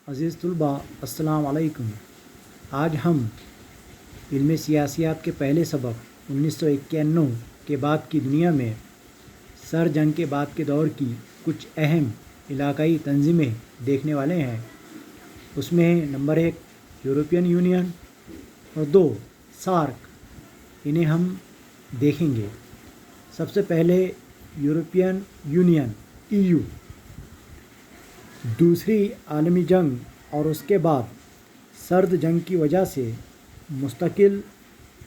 عزیز طلباء السلام علیکم۔ آج ہم علم سیاسیات کے پہلے سبق 1991 کے بعد کی دنیا میں سر جنگ کے بعد کے دور کی کچھ اہم علاقائی تنظیمیں دیکھنے والے ہیں۔ اس میں نمبر 1 یورپین یونین اور 2 سارک، انہیں ہم دیکھیں گے۔ سب سے پہلے یورپین یونین EU۔ دوسری عالمی جنگ اور اس کے بعد سرد جنگ کی وجہ سے مستقل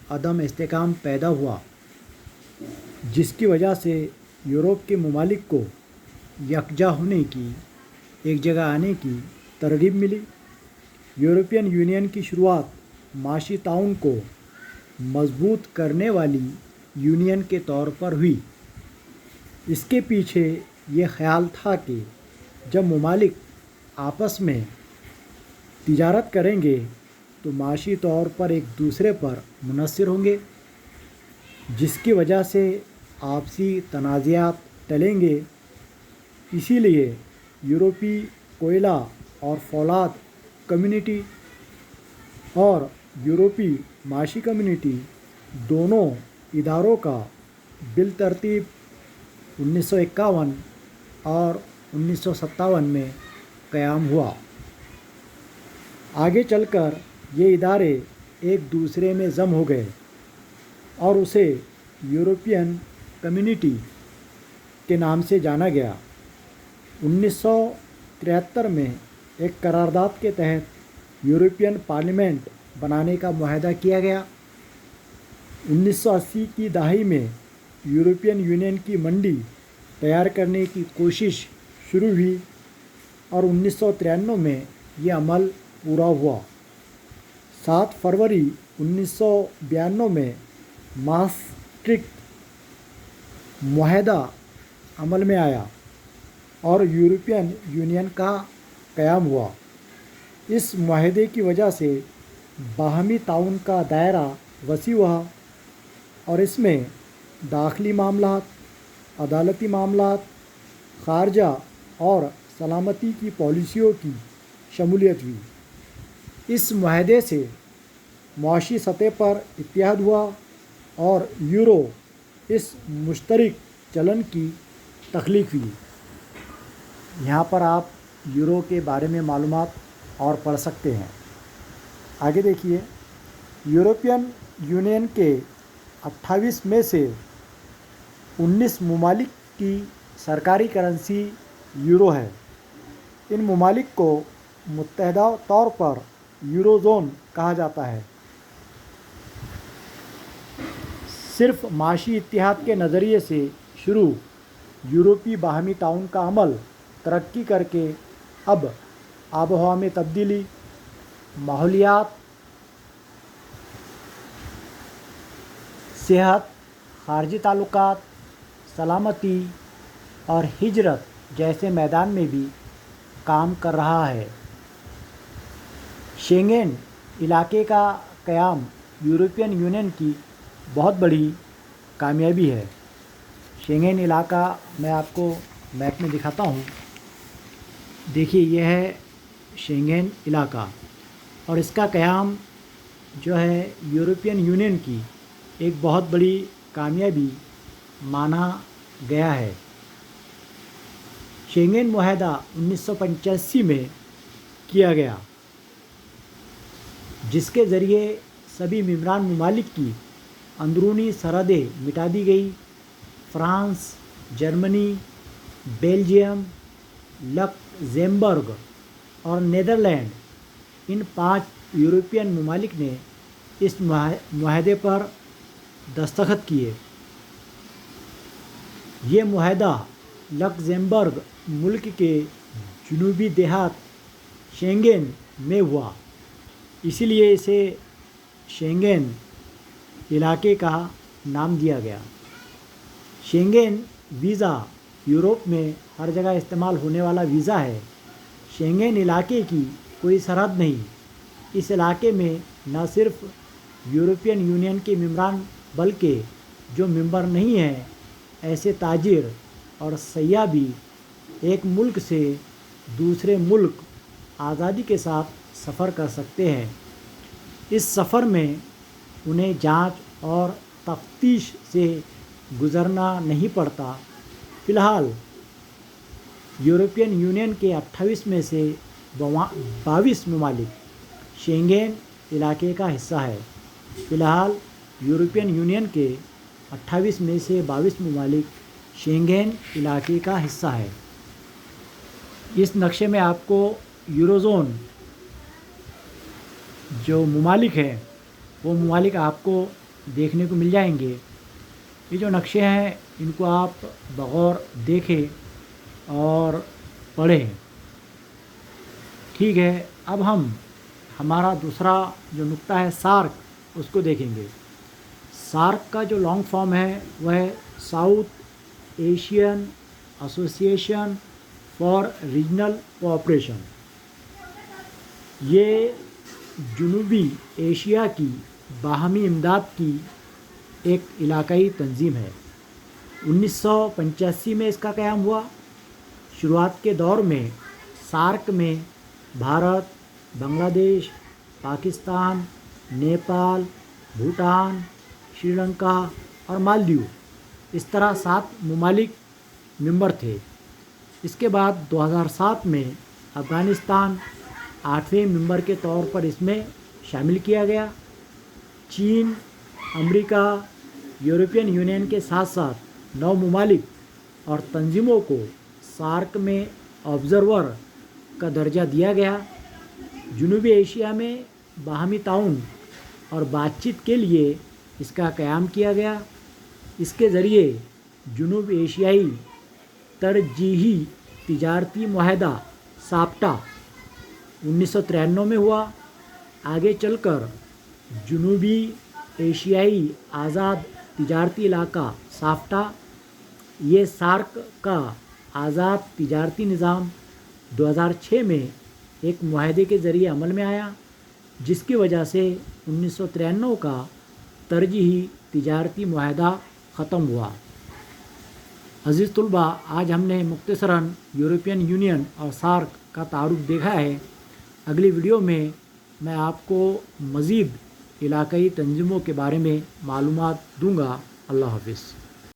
عدم استحکام پیدا ہوا، جس کی وجہ سے یورپ کے ممالک کو یکجا ہونے کی، ایک جگہ آنے کی ترغیب ملی۔ یورپین یونین کی شروعات معاشی تعاون کو مضبوط کرنے والی یونین کے طور پر ہوئی۔ اس کے پیچھے یہ خیال تھا کہ جب ممالک آپس میں تجارت کریں گے تو معاشی طور پر ایک دوسرے پر منحصر ہوں گے، جس کی وجہ سے آپسی تنازعات ٹلیں گے۔ اسی لیے یورپی کوئلہ اور فولاد کمیونٹی اور یورپی معاشی کمیونٹی دونوں اداروں کا بالترتیب 1951 اور 1957 میں قیام ہوا۔ آگے چل کر یہ ادارے ایک دوسرے میں ضم ہو گئے اور اسے یورپین کمیونٹی کے نام سے جانا گیا۔ 1973 میں ایک قرارداد کے تحت یورپین پارلیمنٹ بنانے کا معاہدہ کیا گیا۔ 1980 کی دہائی میں یورپین یونین کی منڈی تیار کرنے کی کوشش شروع ہوئی اور 1993 میں یہ عمل پورا ہوا۔ 7 فروری 1992 میں ماسٹرکٹ معاہدہ عمل میں آیا اور یورپین یونین کا قیام ہوا۔ اس معاہدے کی وجہ سے باہمی تعاون کا دائرہ وسیع ہوا اور اس میں داخلی معاملات، عدالتی معاملات، خارجہ اور سلامتی کی پالیسیوں کی شمولیت ہوئی۔ اس معاہدے سے معاشی سطح پر اتحاد ہوا اور یورو اس مشترک چلن کی تخلیق ہوئی۔ یہاں پر آپ یورو کے بارے میں معلومات اور پڑھ سکتے ہیں۔ آگے دیکھیے، یورپین یونین کے 28 میں سے 19 ممالک کی سرکاری کرنسی یورو ہے۔ ان ممالک کو متحدہ طور پر یورو زون کہا جاتا ہے۔ صرف معاشی اتحاد کے نظریے سے شروع یورپی باہمی تعاون کا عمل ترقی کر کے اب آب و ہوا میں تبدیلی، ماحولیات، صحت، خارجی تعلقات، سلامتی اور ہجرت جیسے میدان میں بھی کام کر رہا ہے۔ شینگن علاقے کا قیام یورپین یونین کی بہت بڑی کامیابی ہے۔ شینگن علاقہ میں آپ کو میپ میں دکھاتا ہوں۔ دیکھیے، یہ ہے شینگن علاقہ اور اس کا قیام جو ہے یورپین یونین کی ایک بہت بڑی کامیابی مانا گیا ہے۔ شینگن معاہدہ 1985 میں کیا گیا، جس کے ذریعے سبھی ممبران ممالک کی اندرونی سرحدیں مٹا دی گئی۔ فرانس، جرمنی، بیلجیم، لکزمبرگ اور نیدرلینڈ، ان 5 یورپین ممالک نے اس معاہدے پر دستخط کیے۔ یہ معاہدہ لکزمبرگ ملک کے جنوبی دیہات شینگن میں ہوا، اسی لیے اسے شینگن علاقے کا نام دیا گیا۔ شینگن ویزا یورپ میں ہر جگہ استعمال ہونے والا ویزا ہے۔ شینگن علاقے کی کوئی سرحد نہیں۔ اس علاقے میں نہ صرف یورپین یونین کے ممبران بلکہ جو ممبر نہیں ہیں ایسے تاجر اور سیاح بھی ایک ملک سے دوسرے ملک آزادی کے ساتھ سفر کر سکتے ہیں۔ اس سفر میں انہیں جانچ اور تفتیش سے گزرنا نہیں پڑتا۔ فی الحال یورپین یونین کے 28 میں سے 22 ممالک شینگن علاقے کا حصہ ہے۔ فی الحال یورپین یونین کے 28 میں سے 22 ممالک شینگن علاقے کا حصہ ہے۔ اس نقشے میں آپ کو یوروزون جو ممالک ہیں وہ ممالک آپ کو دیکھنے کو مل جائیں گے۔ یہ جو نقشے ہیں ان کو آپ بغور دیکھیں اور پڑھیں۔ ٹھیک ہے، اب ہم ہمارا دوسرا جو نقطہ ہے سارک، اس کو دیکھیں گے۔ سارک کا جو لانگ فارم ہے وہ ہے south Asian association for regional cooperation. یہ جنوبی ایشیا کی باہمی امداد کی ایک علاقائی تنظیم ہے۔ 1985 میں اس کا قیام ہوا۔ شروعات کے دور میں سارک میں بھارت، بنگلہ دیش، پاکستان، نیپال، بھوٹان، سری لنکا اور مالدیو اس طرح 7 ممالک ممبر تھے۔ اس کے بعد 2007 میں افغانستان 8ویں ممبر کے طور پر اس میں شامل کیا گیا۔ چین، امریکہ، یورپین یونین کے ساتھ ساتھ 9 ممالک اور تنظیموں کو سارک میں آبزرور کا درجہ دیا گیا۔ جنوبی ایشیا میں باہمی تعاون اور بات چیت کے لیے اس کا قیام کیا گیا۔ اس کے ذریعے جنوب ایشیائی ترجیحی تجارتی معاہدہ سافٹا 1993 میں ہوا۔ آگے چل کر جنوبی ایشیائی آزاد تجارتی علاقہ سافٹا، یہ سارک کا آزاد تجارتی نظام 2006 میں ایک معاہدے کے ذریعے عمل میں آیا، جس کی وجہ سے 1993 کا ترجیحی تجارتی معاہدہ ختم ہوا۔ عزیز طلباء، آج ہم نے مختصراً یورپین یونین اور سارک کا تعارف دیکھا ہے۔ اگلی ویڈیو میں میں آپ کو مزید علاقائی تنظیموں کے بارے میں معلومات دوں گا۔ اللہ حافظ۔